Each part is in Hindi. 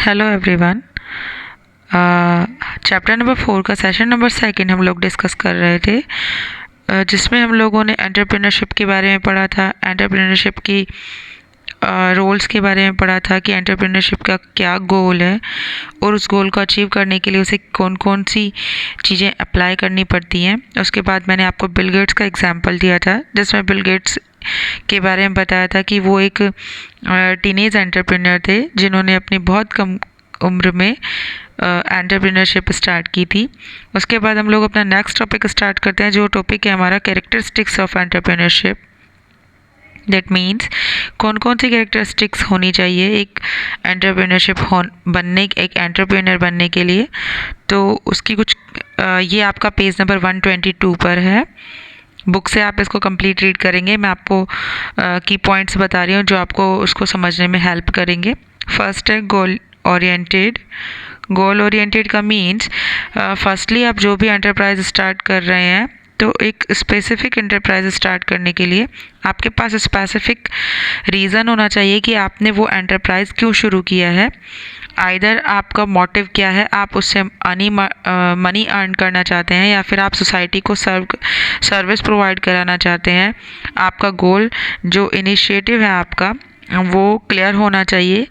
Hello everyone. चैप्टर नंबर 4 का सेशन नंबर 2 हम लोग डिस्कस कर रहे थे, जिसमें हम लोगों ने एंटरप्रेन्योरशिप के बारे में पढ़ा था। एंटरप्रेन्योरशिप की रोल्स के बारे में पढ़ा था कि एंटरप्रेन्योरशिप का क्या गोल है और उस गोल को अचीव करने के लिए उसे कौन कौन सी चीज़ें अप्लाई करनी पड़ती हैं। उसके बाद मैंने आपको बिल गेट्स का एग्जांपल दिया था, जिसमें बिल गेट्स के बारे में बताया था कि वो एक टीनेज एंटरप्रेन्योर थे जिन्होंने अपनी बहुत कम उम्र में एंटरप्रेन्योरशिप स्टार्ट की थी। उसके बाद हम लोग अपना नेक्स्ट टॉपिक स्टार्ट करते हैं, जो टॉपिक है हमारा characteristics of entrepreneurship. That means कौन कौन सी कैरेक्टरिस्टिक्स होनी चाहिए एक एंटरप्रेन्योर बनने के लिए। तो उसकी कुछ ये आपका पेज नंबर 122 पर है। बुक से आप इसको कंप्लीट रीड करेंगे। मैं आपको की पॉइंट्स बता रही हूँ जो आपको उसको समझने में हेल्प करेंगे। फर्स्ट है गोल ओरिएंटेड। गोल ओरिएंटेड का मीन्स फर्स्टली आप जो भी एंटरप्राइज स्टार्ट कर रहे हैं, तो एक स्पेसिफिक एंटरप्राइज स्टार्ट करने के लिए आपके पास स्पेसिफिक रीज़न होना चाहिए कि आपने वो एंटरप्राइज क्यों शुरू किया है। आइदर आपका मोटिव क्या है, आप उससे मनी अर्न करना चाहते हैं या फिर आप सोसाइटी को सर्विस प्रोवाइड कराना चाहते हैं। आपका गोल, जो इनिशिएटिव है आपका, वो क्लियर होना चाहिए।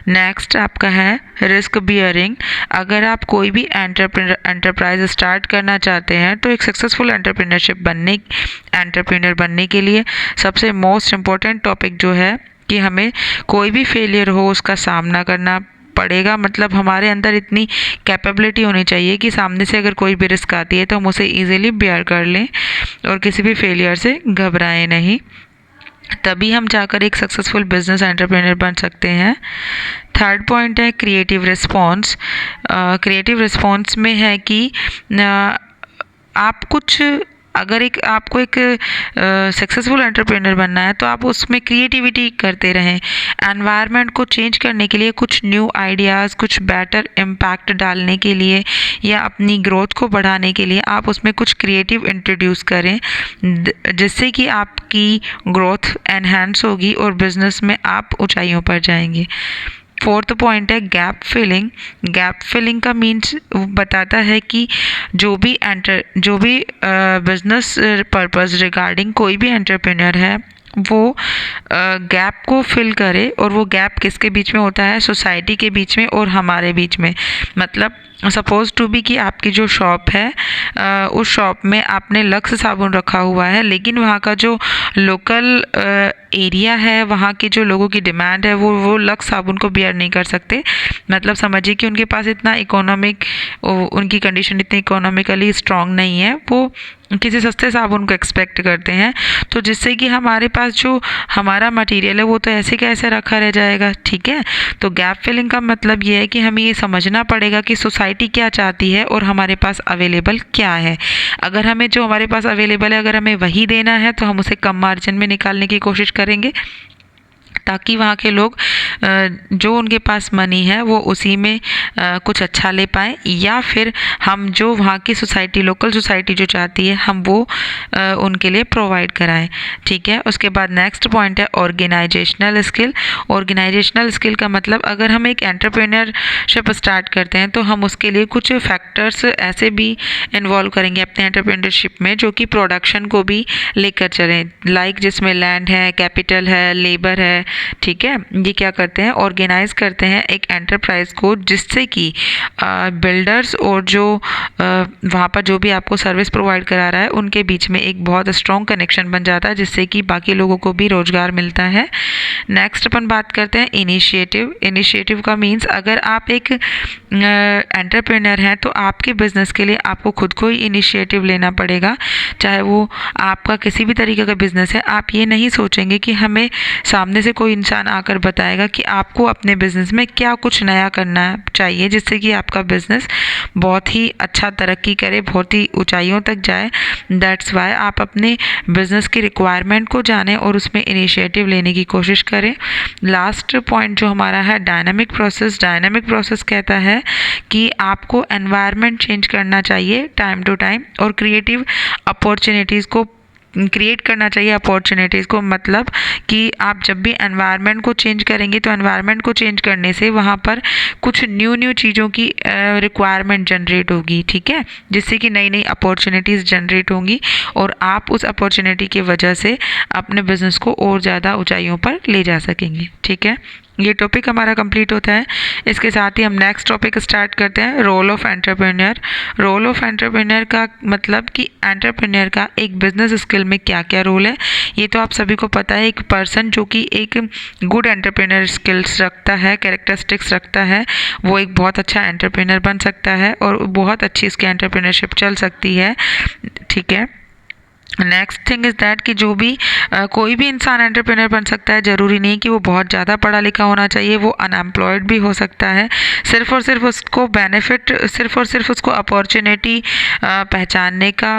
नेक्स्ट आपका है रिस्क बियरिंग। अगर आप कोई भी एंटरप्राइज स्टार्ट करना चाहते हैं, तो एक सक्सेसफुल एंटरप्रेन्योर बनने के लिए सबसे मोस्ट इम्पॉर्टेंट टॉपिक जो है कि हमें कोई भी फेलियर हो उसका सामना करना पड़ेगा। मतलब हमारे अंदर इतनी कैपेबिलिटी होनी चाहिए कि सामने से अगर कोई भी रिस्क आती है तो हम उसे ईजिली बेयर कर लें और किसी भी फेलियर से घबराएं नहीं। तभी हम जाकर एक सक्सेसफुल बिजनेस एंटरप्रेन्योर बन सकते हैं। थर्ड पॉइंट है क्रिएटिव रिस्पॉन्स। क्रिएटिव रिस्पॉन्स में है कि आप कुछ अगर आपको एक सक्सेसफुल एंटरप्रेन्योर बनना है, तो आप उसमें क्रिएटिविटी करते रहें। एनवायरनमेंट को चेंज करने के लिए, कुछ न्यू आइडियाज़, कुछ बेटर इम्पैक्ट डालने के लिए या अपनी ग्रोथ को बढ़ाने के लिए आप उसमें कुछ क्रिएटिव इंट्रोड्यूस करें, जिससे कि आपकी ग्रोथ एनहांस होगी और बिजनेस में आप ऊंचाइयों पर जाएंगे। फोर्थ पॉइंट है गैप फिलिंग। गैप फिलिंग का मीन्स बताता है कि जो भी बिजनेस पर्पस रिगार्डिंग कोई भी एंटरप्रेन्योर है, वो गैप को फिल करे। और वो गैप किसके बीच में होता है? सोसाइटी के बीच में और हमारे बीच में। मतलब सपोज टू बी कि आपकी जो शॉप है, उस शॉप में आपने लक्स साबुन रखा हुआ है, लेकिन वहाँ का जो लोकल एरिया है, वहाँ की जो लोगों की डिमांड है, वो लक्स साबुन को बियर नहीं कर सकते। मतलब समझिए कि उनके पास उनकी कंडीशन इतनी इकोनॉमिकली स्ट्रॉन्ग नहीं है, वो किसी सस्ते साबुन को एक्सपेक्ट करते हैं। तो जिससे कि हमारे पास जो हमारा मटेरियल है वो तो ऐसे कैसे रखा रह जाएगा। ठीक है, तो गैप फिलिंग का मतलब ये है कि हमें ये समझना पड़ेगा कि सोसाइटी क्या चाहती है और हमारे पास अवेलेबल क्या है। अगर हमें जो हमारे पास अवेलेबल है, अगर हमें वही देना है, तो हम उसे कम मार्जिन में निकालने की कोशिश करेंगे, ताकि वहाँ के लोग जो उनके पास मनी है वो उसी में कुछ अच्छा ले पाएँ। या फिर हम जो वहाँ की लोकल सोसाइटी जो चाहती है, हम वो उनके लिए प्रोवाइड कराएं। ठीक है, उसके बाद नेक्स्ट पॉइंट है ऑर्गेनाइजेशनल स्किल। ऑर्गेनाइजेशनल स्किल का मतलब, अगर हम एक एंटरप्रेन्योरशिप स्टार्ट करते हैं, तो हम उसके लिए कुछ फैक्टर्स ऐसे भी इन्वॉल्व करेंगे अपने एंटरप्रेन्योरशिप में, जो कि प्रोडक्शन को भी लेकर चलें। लाइक जिसमें लैंड है, कैपिटल है, लेबर है। ठीक है, ये क्या करते हैं? ऑर्गेनाइज करते हैं एक एंटरप्राइज को, जिससे कि बिल्डर्स और जो वहाँ पर जो भी आपको सर्विस प्रोवाइड करा रहा है, उनके बीच में एक बहुत स्ट्रॉन्ग कनेक्शन बन जाता है, जिससे कि बाकी लोगों को भी रोजगार मिलता है। नेक्स्ट अपन बात करते हैं इनिशिएटिव। इनिशिएटिव का मीन्स, अगर आप एक एंटरप्रेन्योर हैं, तो आपके बिजनेस के लिए आपको खुद को ही इनिशिएटिव लेना पड़ेगा। चाहे वो आपका किसी भी तरीके का बिजनेस है, आप ये नहीं सोचेंगे कि हमें सामने से कोई इंसान आकर बताएगा कि आपको अपने बिजनेस में क्या कुछ नया करना चाहिए, जिससे कि आपका बिजनेस बहुत ही अच्छा तरक्की करे, बहुत ही ऊंचाइयों तक जाए। दैट्स वाई आप अपने बिजनेस की रिक्वायरमेंट को जानें और उसमें इनिशिएटिव लेने की कोशिश करें। लास्ट पॉइंट जो हमारा है डायनामिक प्रोसेस। डायनामिक प्रोसेस कहता है कि आपको एनवायरनमेंट चेंज करना चाहिए टाइम टू टाइम और क्रिएटिव अपॉर्चुनिटीज़ को क्रिएट करना चाहिए अपॉर्चुनिटीज़ को। मतलब कि आप जब भी एनवायरनमेंट को चेंज करेंगे तो एनवायरनमेंट को चेंज करने से वहाँ पर कुछ न्यू चीज़ों की रिक्वायरमेंट जनरेट होगी, ठीक है, जिससे कि नई नई अपॉर्चुनिटीज़ जनरेट होंगी और आप उस अपॉर्चुनिटी की वजह से अपने बिजनेस को और ज़्यादा ऊंचाइयों पर ले जा सकेंगे, ठीक है। ये टॉपिक हमारा कंप्लीट होता है। इसके साथ ही हम नेक्स्ट टॉपिक स्टार्ट करते हैं, role of entrepreneur. Role of entrepreneur का मतलब कि एंटरप्रेन्योर का एक बिजनेस स्किल में क्या क्या रोल है, ये तो आप सभी को पता है। एक पर्सन जो कि एक गुड एंटरप्रेन्योर स्किल्स रखता है, कैरेक्टरिस्टिक्स रखता है, वो एक बहुत अच्छा एंटरप्रेन्योर बन सकता है और बहुत अच्छी इसकी एंटरप्रेन्योरशिप चल सकती है, ठीक है। नेक्स्ट थिंग इज़ दैट कि जो भी कोई भी इंसान एंटरप्रेन्योर बन सकता है, ज़रूरी नहीं कि वो बहुत ज़्यादा पढ़ा लिखा होना चाहिए, वो अनएम्प्लॉयड भी हो सकता है। सिर्फ और सिर्फ उसको बेनिफिट, सिर्फ और सिर्फ उसको अपॉर्चुनिटी पहचानने का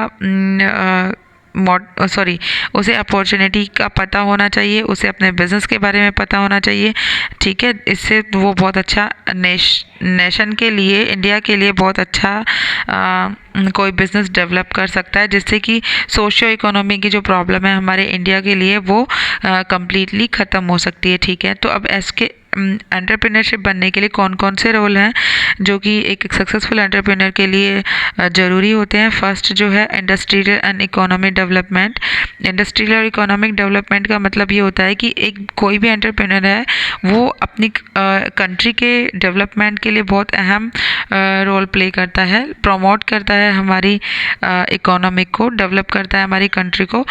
उसे अपॉर्चुनिटी का पता होना चाहिए, उसे अपने बिजनेस के बारे में पता होना चाहिए, ठीक है। इससे वो बहुत अच्छा नेशन के लिए, इंडिया के लिए बहुत अच्छा कोई बिज़नेस डेवलप कर सकता है, जिससे कि सोशियो इकोनॉमी की जो प्रॉब्लम है हमारे इंडिया के लिए वो कम्प्लीटली ख़त्म हो सकती है, ठीक है। तो अब इसके एंटरप्रेन्योरशिप बनने के लिए कौन कौन से रोल हैं जो कि एक सक्सेसफुल एंटरप्रेन्योर के लिए ज़रूरी होते हैं। फर्स्ट जो है industrial and economic development. Industrial और इकोनॉमिक डेवलपमेंट का मतलब ये होता है कि एक कोई भी एंटरप्रेन्योर है वो अपनी कंट्री के डेवलपमेंट के लिए बहुत अहम रोल प्ले करता है, प्रमोट करता है हमारी इकोनॉमिक को, डेवलप करता है हमारी कंट्री को।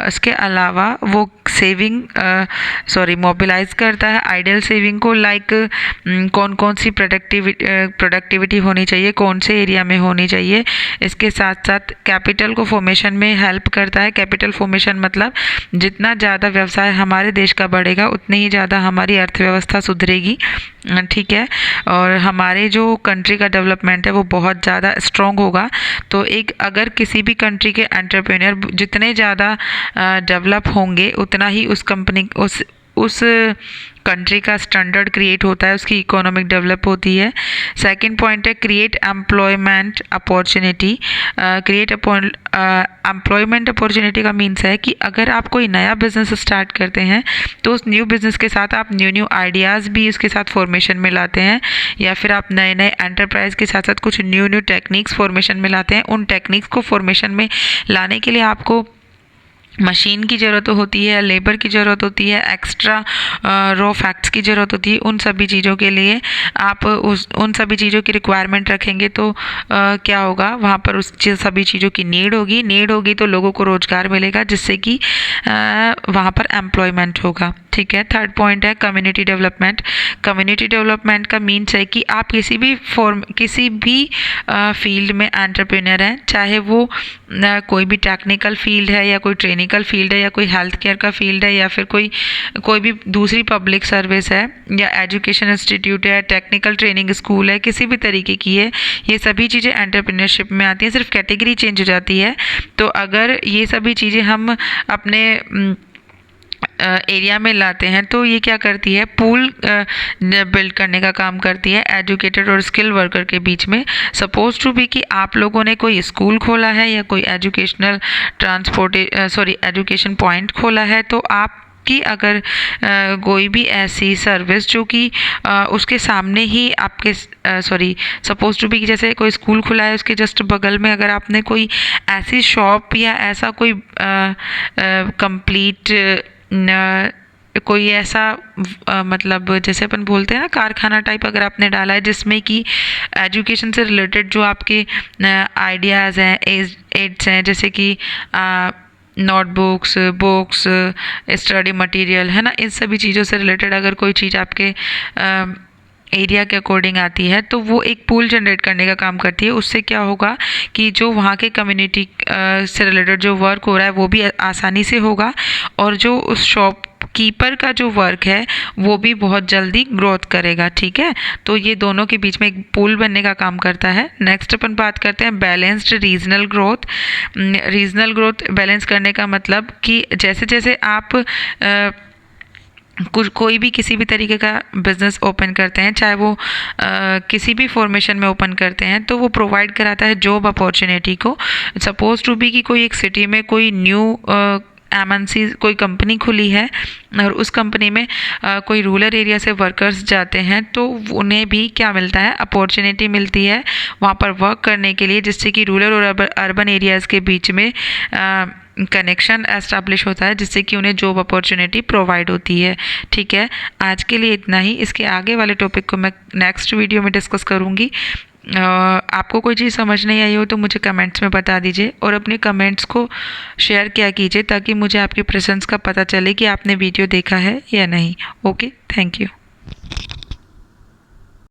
इसके अलावा वो मोबिलाइज करता है आइडियल सेविंग को, लाइक कौन कौन सी प्रोडक्टिविटी होनी चाहिए, कौन से एरिया में होनी चाहिए। इसके साथ साथ कैपिटल को फॉर्मेशन में हेल्प करता है। कैपिटल फॉर्मेशन मतलब जितना ज़्यादा व्यवसाय हमारे देश का बढ़ेगा उतनी ही ज़्यादा हमारी अर्थव्यवस्था सुधरेगी, ठीक है, और हमारे जो कंट्री का डेवलपमेंट है वो बहुत ज़्यादा स्ट्रॉन्ग होगा। तो एक अगर किसी भी कंट्री के एंटरप्रेन्योर जितने ज़्यादा डेवलप होंगे उतना ही उस कंपनी उस कंट्री का स्टैंडर्ड क्रिएट होता है, उसकी इकोनॉमिक डेवलप होती है। सेकंड पॉइंट है create employment opportunity. Create employment opportunity का मीन्स है कि अगर आप कोई नया बिजनेस स्टार्ट करते हैं तो उस न्यू बिजनेस के साथ आप न्यू आइडियाज़ भी उसके साथ फॉर्मेशन में लाते हैं, या फिर आप नए नए एंटरप्राइज के साथ साथ कुछ न्यू टेक्निक्स फॉर्मेशन में लाते हैं। उन टेक्निक्स को फॉर्मेशन में लाने के लिए आपको मशीन की ज़रूरत होती है, लेबर की ज़रूरत होती है, एक्स्ट्रा रॉ फैक्ट्स की ज़रूरत होती है। उन सभी चीज़ों के लिए आप उन सभी चीज़ों की रिक्वायरमेंट रखेंगे तो क्या होगा, वहाँ पर सभी चीज़ों की नीड होगी तो लोगों को रोज़गार मिलेगा, जिससे कि वहाँ पर एम्प्लॉयमेंट होगा, ठीक है। थर्ड पॉइंट है कम्युनिटी डेवलपमेंट। कम्युनिटी डेवलपमेंट का मीन्स है कि आप किसी भी फील्ड में एंटरप्रेन्योर हैं, चाहे वो कोई भी टेक्निकल फील्ड है या कोई ट्रेनिकल फील्ड है या कोई हेल्थ केयर का फील्ड है या फिर कोई भी दूसरी पब्लिक सर्विस है या एजुकेशन इंस्टीट्यूट है, टेक्निकल ट्रेनिंग स्कूल है, किसी भी तरीके की है, ये सभी चीज़ें एंटरप्रेन्योरशिप में आती हैं, सिर्फ कैटेगरी चेंज हो जाती है। तो अगर ये सभी चीज़ें हम अपने एरिया में लाते हैं तो ये क्या करती है, पूल बिल्ड करने का काम करती है एजुकेटेड और स्किल वर्कर के बीच में। सपोज टू बी कि आप लोगों ने कोई स्कूल खोला है या कोई एजुकेशन पॉइंट खोला है, तो आप कि अगर कोई भी ऐसी सर्विस जो कि उसके सामने ही आपके सपोज टू बी कि जैसे कोई स्कूल खुला है उसके जस्ट बगल में अगर आपने कोई ऐसी शॉप या ऐसा कोई कंप्लीट कोई ऐसा मतलब जैसे अपन बोलते हैं ना कारखाना टाइप अगर आपने डाला है जिसमें कि एजुकेशन से रिलेटेड जो आपके आइडियाज़ हैं, एड्स हैं, जैसे कि नोटबुक्स, बुक्स, स्टडी मटेरियल है ना, इन सभी चीज़ों से रिलेटेड अगर कोई चीज़ आपके एरिया के अकॉर्डिंग आती है तो वो एक पूल जनरेट करने का काम करती है। उससे क्या होगा कि जो वहाँ के कम्युनिटी से रिलेटेड जो वर्क हो रहा है वो भी आसानी से होगा और जो उस शॉप कीपर का जो वर्क है वो भी बहुत जल्दी ग्रोथ करेगा, ठीक है। तो ये दोनों के बीच में एक पूल बनने का काम करता है। नेक्स्ट अपन बात करते हैं balanced regional growth. Regional growth balance करने का मतलब कि जैसे जैसे आप कुछ कोई भी किसी भी तरीके का बिज़नेस ओपन करते हैं, चाहे वो किसी भी फॉर्मेशन में ओपन करते हैं, तो वो प्रोवाइड कराता है जॉब अपॉर्चुनिटी को। सपोज टू बी कि कोई एक सिटी में कोई न्यू एमएनसी कोई कंपनी खुली है और उस कंपनी में कोई रूरल एरिया से वर्कर्स जाते हैं, तो उन्हें भी क्या मिलता है, अपॉर्चुनिटी मिलती है वहाँ पर वर्क करने के लिए, जिससे कि रूरल और अर्बन एरियाज़ के बीच में कनेक्शन एस्टैब्लिश होता है, जिससे कि उन्हें जॉब अपॉर्चुनिटी प्रोवाइड होती है। ठीक है, आज के लिए इतना ही। इसके आगे वाले टॉपिक को मैं नेक्स्ट वीडियो में डिस्कस करूँगी। आपको कोई चीज़ समझ नहीं आई हो तो मुझे कमेंट्स में बता दीजिए और अपने कमेंट्स को शेयर किया कीजिए, ताकि मुझे आपकी प्रेजेंस का पता चले कि आपने वीडियो देखा है या नहीं। Okay, thank you.